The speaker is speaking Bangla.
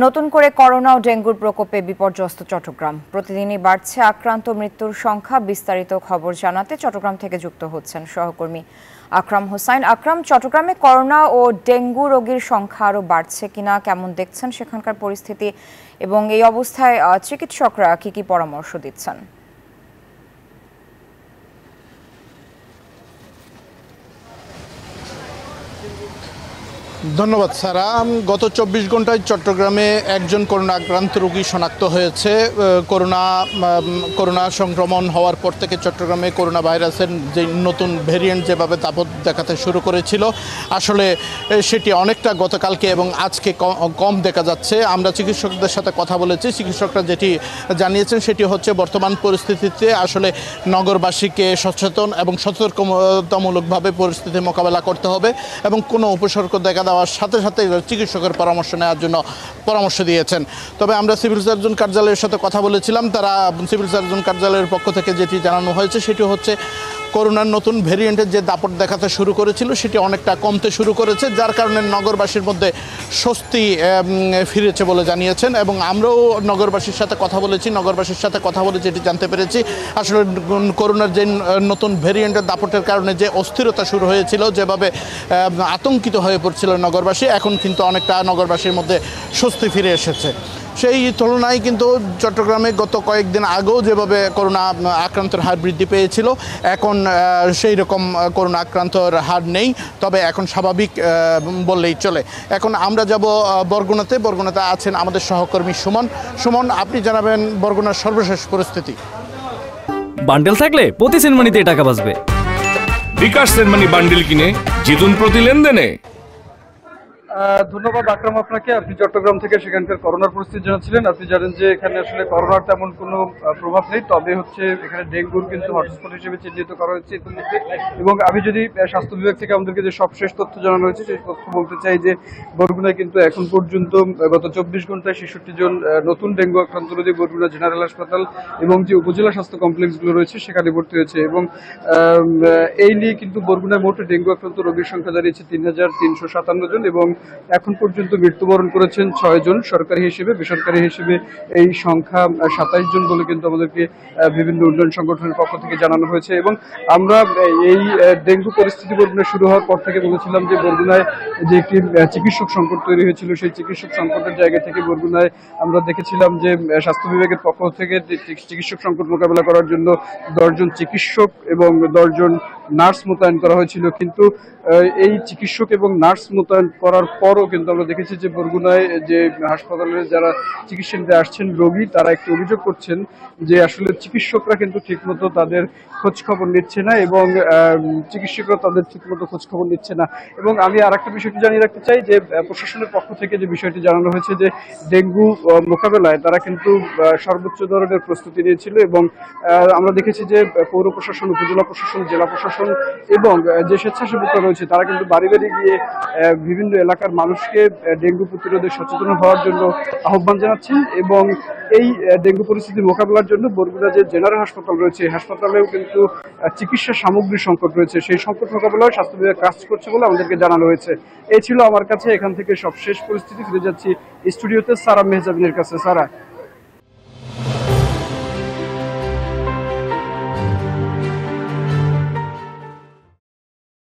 নতুন করে করোনা ও ডেঙ্গুর প্রকোপে বিপর্যস্ত চট্টগ্রাম। প্রতিদিনই বাড়ছে আক্রান্ত মৃত্যুর সংখ্যা। বিস্তারিত খবর জানাতে চট্টগ্রাম থেকে যুক্ত হচ্ছেন সহকর্মী আকরাম হোসাইন। আকরাম, চট্টগ্রামে করোনা ও ডেঙ্গু রোগীর সংখ্যা আরও বাড়ছে কিনা, কেমন দেখছেন সেখানকার পরিস্থিতি, এবং এই অবস্থায় চিকিৎসকরা কি পরামর্শ দিচ্ছেন? ধন্যবাদ সারা। গত ২৪ ঘন্টায় চট্টগ্রামে একজন করোনা আক্রান্ত রোগী শনাক্ত হয়েছে। করোনা সংক্রমণ হওয়ার পর থেকে চট্টগ্রামে করোনা ভাইরাসের যে নতুন ভেরিয়েন্ট যেভাবে দাপট দেখাতে শুরু করেছিল, আসলে সেটি অনেকটা গতকালকে এবং আজকে কম দেখা যাচ্ছে। আমরা চিকিৎসকদের সাথে কথা বলেছি। চিকিৎসকরা যেটি জানিয়েছেন সেটি হচ্ছে, বর্তমান পরিস্থিতিতে আসলে নগরবাসীকে সচেতন এবং সতর্কতামূলকভাবে পরিস্থিতি মোকাবেলা করতে হবে এবং কোনো উপসর্গ দেখা দেওয়ার সাথে সাথে চিকিৎসকের পরামর্শ নেওয়ার জন্য পরামর্শ দিয়েছেন। তবে আমরা সিভিল সার্জন কার্যালয়ের সাথে কথা বলেছিলাম। তারা সিভিল সার্জন কার্যালয়ের পক্ষ থেকে যেটি জানানো হয়েছে সেটি হচ্ছে, করোনার নতুন ভেরিয়েন্টের যে দাপট দেখাতে শুরু করেছিল সেটি অনেকটা কমতে শুরু করেছে, যার কারণে নগরবাসীর মধ্যে স্বস্তি ফিরেছে বলে জানিয়েছেন। এবং আমরাও নগরবাসীর সাথে কথা বলেছি, এটি জানতে পেরেছি আসলে করোনার যে নতুন ভেরিয়েন্টের দাপটের কারণে যে অস্থিরতা শুরু হয়েছিল, যেভাবে আতঙ্কিত হয়ে পড়ছিল নগরবাসী, এখন কিন্তু অনেকটা নগরবাসীর মধ্যে স্বস্তি ফিরে এসেছে। সেই তুলনায় কিন্তু চট্টগ্রামে গত কয়েকদিন আগেও যেভাবে করোনা আক্রান্তের হার বৃদ্ধি পেয়েছিল, এখন সেই রকম করোনা আক্রান্তর হার নেই। তবে এখন স্বাভাবিক বললেই চলে। এখন আমরা যাব বরগুনাতে আছেন আমাদের সহকর্মী সুমন। আপনি জানাবেন বরগুনার সর্বশেষ পরিস্থিতি। বান্ডেল থাকলে প্রতি সেনমানিতে টাকা বাঁচবে। বিকাশ সেনমানি বান্ডেল কিনে জিতুন প্রতি লেনদেনে। ধন্যবাদ আকরাম আপনাকে। আপনি চট্টগ্রাম থেকে সেখানকার করোনার পরিস্থিতি জানাচ্ছিলেন। আপনি জানেন যে এখানে আসলে করোনার তেমন কোনো প্রভাব নেই, তবে হচ্ছে এখানে ডেঙ্গুর কিন্তু হটস্পট হিসেবে চিহ্নিত করা হয়েছে ইতিমধ্যে। এবং আমি যদি স্বাস্থ্য বিভাগ থেকে আমাদেরকে যে সবশেষ তথ্য জানানো হয়েছে সেই তথ্য বলতে চাই যে বরগুনায় কিন্তু এখন পর্যন্ত গত ২৪ ঘন্টায় ৬৬ জন নতুন ডেঙ্গু আক্রান্ত রোগী বরগুনা জেনারেল হাসপাতাল এবং যে উপজেলা স্বাস্থ্য কমপ্লেক্সগুলো রয়েছে সেখানে ভর্তি হয়েছে। এবং এই নিয়ে কিন্তু বরগুনায় মোট ডেঙ্গু আক্রান্ত রোগীর সংখ্যা দাঁড়িয়েছে ৩,৩৫৭ জন এবং এখন পর্যন্ত মৃত্যুবরণ করেছেন ৬ জন। সরকারি হিসেবে, বেসরকারি হিসেবে এই সংখ্যা ২৭ জন বলে কিন্তু আমাদেরকে বিভিন্ন উন্নয়ন সংগঠনের পক্ষ থেকে জানানো হয়েছে। এবং আমরা এই ডেঙ্গু পরিস্থিতি বরগুনায় শুরু হওয়ার পর থেকে বলেছিলাম যে বরগুনায় যে একটি চিকিৎসক সংকট তৈরি হয়েছিল, সেই চিকিৎসক সংকটের জায়গা থেকে বরগুনায় আমরা দেখেছিলাম যে স্বাস্থ্য বিভাগের পক্ষ থেকে চিকিৎসক সংকট মোকাবেলা করার জন্য ১০ জন চিকিৎসক এবং ১০ জন নার্স মোতায়েন করা হয়েছিল। কিন্তু এই চিকিৎসক এবং নার্স মোতায়েন করার পরও কিন্তু আমরা দেখেছি যে বরগুনায় যে হাসপাতালে যারা চিকিৎসা নিতে আসছেন রোগী, তারা একটু অভিযোগ করছেন যে আসলে চিকিৎসকরা কিন্তু ঠিকমতো তাদের খোঁজ খবর নিচ্ছে না এবং চিকিৎসকরা তাদের ঠিকমতো খোঁজ খবর নিচ্ছে না। এবং আমি আর একটা বিষয়টি জানিয়ে রাখতে চাই যে প্রশাসনের পক্ষ থেকে যে বিষয়টি জানানো হয়েছে যে ডেঙ্গু মোকাবেলায় তারা কিন্তু সর্বোচ্চ ধরনের প্রস্তুতি নিয়েছিল। এবং আমরা দেখেছি যে পৌর প্রশাসন, উপজেলা প্রশাসন, জেলা প্রশাসন এবং যে স্বেচ্ছাসেবকরা রয়েছে তারা কিন্তু বাড়ি বাড়ি গিয়ে বিভিন্ন এলাকার মানুষকে ডেঙ্গু প্রতিরোধে সচেতন হওয়ার জন্য আহ্বান জানাচ্ছেন। এবং এই ডেঙ্গু পরিস্থিতি মোকাবেলার জন্য বরগুনা যে জেনারেল হাসপাতাল রয়েছে, হাসপাতালেও কিন্তু চিকিৎসা সামগ্রীর সংকট রয়েছে। সেই সংকট মোকাবেলায় স্বাস্থ্য বিভাগ কাজ করছে বলে আমাদেরকে জানানো হয়েছে। এই ছিল আমার কাছে এখান থেকে সবশেষ পরিস্থিতি। ফিরে যাচ্ছি স্টুডিওতে সারা মেহজাবিনের কাছে। সারা।